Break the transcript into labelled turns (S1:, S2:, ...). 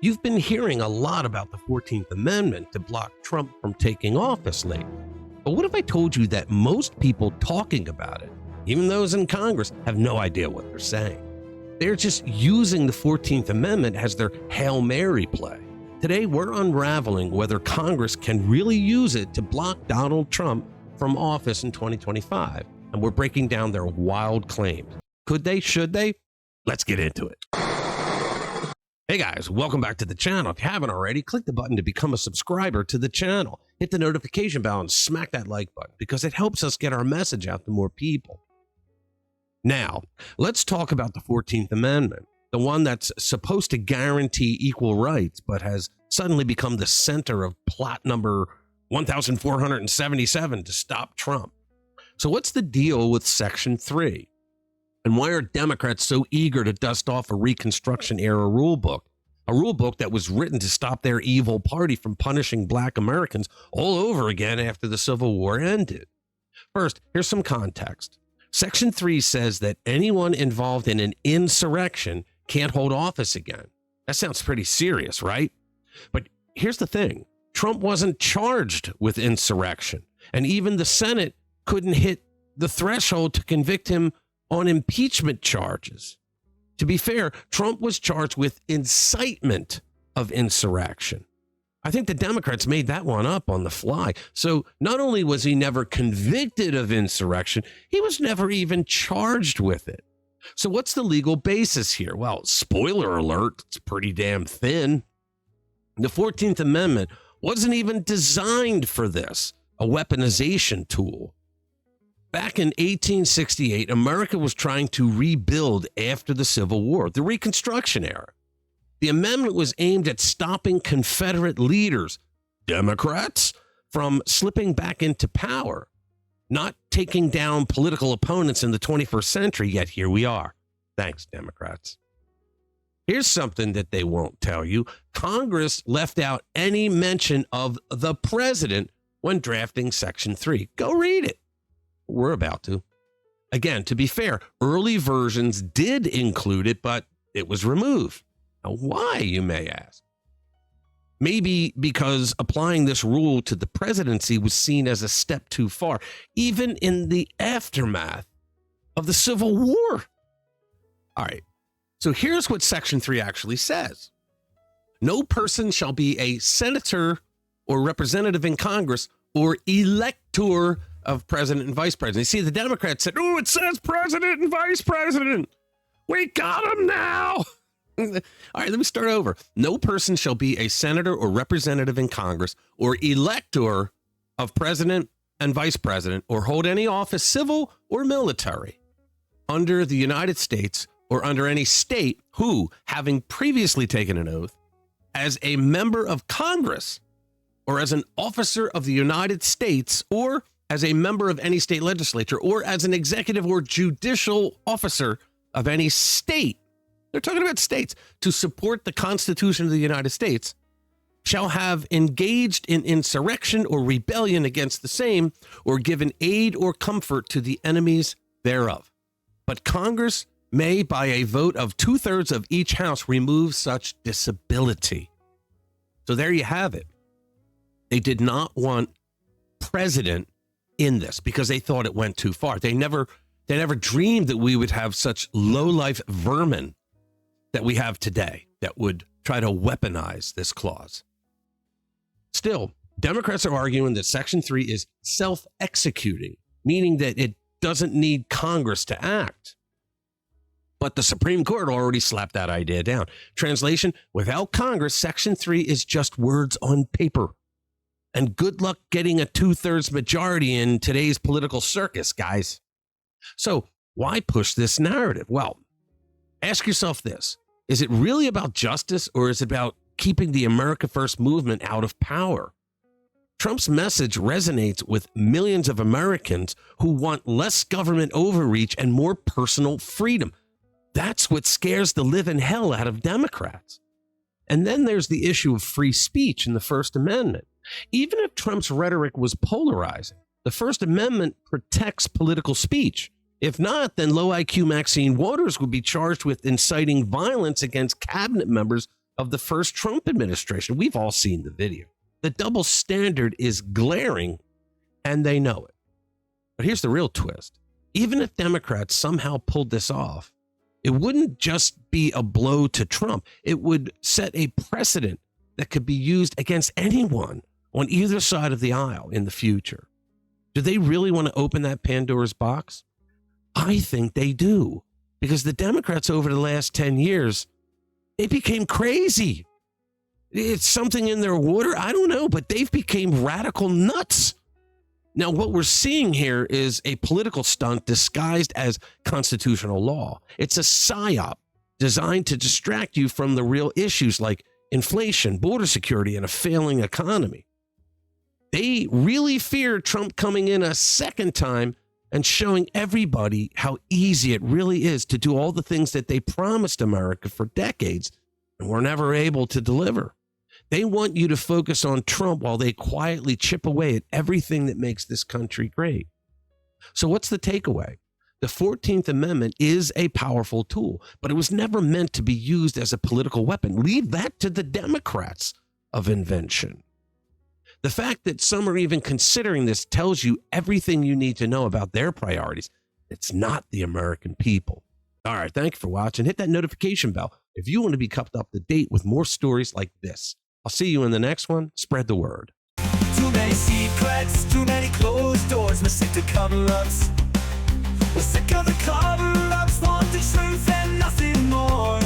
S1: You've been hearing a lot about the 14th Amendment to block Trump from taking office lately. But what if I told you that most people talking about it, even those in Congress, have no idea what they're saying? They're just using the 14th Amendment as their Hail Mary play. Today, we're unraveling whether Congress can really use it to block Donald Trump from office in 2025. And we're breaking down their wild claims. Could they? Should they? Let's get into it. Hey guys, welcome back to the channel. If you haven't already, click the button to become a subscriber to the channel. Hit the notification bell and smack that like button because it helps us get our message out to more people. Now, let's talk about the 14th Amendment, the one that's supposed to guarantee equal rights, but has suddenly become the center of plot number 1477 to stop Trump. So what's the deal with Section 3? And why are Democrats so eager to dust off a Reconstruction-era rulebook, a rulebook that was written to stop their evil party from punishing Black Americans all over again after the Civil War ended? First, here's some context. Section 3 says that anyone involved in an insurrection can't hold office again. That sounds pretty serious, right? But here's the thing. Trump wasn't charged with insurrection, and even the Senate couldn't hit the threshold to convict him on impeachment charges. To be fair, Trump was charged with incitement of insurrection. I think the Democrats made that one up on the fly. So not only was he never convicted of insurrection, he was never even charged with it. So what's the legal basis here? Well, spoiler alert, it's pretty damn thin. The 14th Amendment wasn't even designed for this, a weaponization tool. Back in 1868, America was trying to rebuild after the Civil War, the Reconstruction era. The amendment was aimed at stopping Confederate leaders, Democrats, from slipping back into power, not taking down political opponents in the 21st century, yet here we are. Thanks, Democrats. Here's something that they won't tell you. Congress left out any mention of the president when drafting Section 3. Go read it. We're about to. Again, to be fair, early versions did include it, but it was removed. Now, why, you may ask? Maybe because applying this rule to the presidency was seen as a step too far, even in the aftermath of the Civil War. All right, so here's what Section 3 actually says. No person shall be a senator or representative in Congress or elector of president and vice president. You see, the Democrats said, oh, it says president and vice president. We got them now. All right, let me start over. No person shall be a senator or representative in Congress or elector of president and vice president or hold any office, civil or military, under the United States or under any state who, having previously taken an oath as a member of Congress or as an officer of the United States or as a member of any state legislature or as an executive or judicial officer of any state, they're talking about states, to support the Constitution of the United States, shall have engaged in insurrection or rebellion against the same, or given aid or comfort to the enemies thereof. But Congress may, by a vote of 2/3 of each house, remove such disability. So there you have it. They did not want president in this because they thought it went too far. They never dreamed that we would have such low-life vermin that we have today that would try to weaponize this clause. Still, Democrats are arguing that Section 3 is self-executing, meaning that it doesn't need Congress to act. But the Supreme Court already slapped that idea down. Translation, without Congress, Section 3 is just words on paper. And good luck getting a 2/3 majority in today's political circus, guys. So why push this narrative? Well, ask yourself this. Is it really about justice, or is it about keeping the America First movement out of power? Trump's message resonates with millions of Americans who want less government overreach and more personal freedom. That's what scares the living hell out of Democrats. And then there's the issue of free speech in the First Amendment. Even if Trump's rhetoric was polarizing, the First Amendment protects political speech. If not, then low IQ Maxine Waters would be charged with inciting violence against cabinet members of the first Trump administration. We've all seen the video. The double standard is glaring, and they know it. But here's the real twist. Even if Democrats somehow pulled this off, it wouldn't just be a blow to Trump. It would set a precedent that could be used against anyone on either side of the aisle in the future. Do they really want to open that Pandora's box? I think they do, because the Democrats over the last 10 years, they became crazy. It's something in their water. I don't know, but they've become radical nuts. Now, what we're seeing here is a political stunt disguised as constitutional law. It's a psyop designed to distract you from the real issues like inflation, border security, and a failing economy. They really fear Trump coming in a second time and showing everybody how easy it really is to do all the things that they promised America for decades and were never able to deliver. They want you to focus on Trump while they quietly chip away at everything that makes this country great. So what's the takeaway? The 14th Amendment is a powerful tool, but it was never meant to be used as a political weapon. Leave that to the Democrats of invention. The fact that some are even considering this tells you everything you need to know about their priorities. It's not the American people. All right, thank you for watching. Hit that notification bell if you want to be kept up to date with more stories like this. I'll see you in the next one. Spread the word.
S2: Too many secrets, too many closed doors. We're sick to cover-ups. We're sick of the cover-ups. Want the truth and nothing more.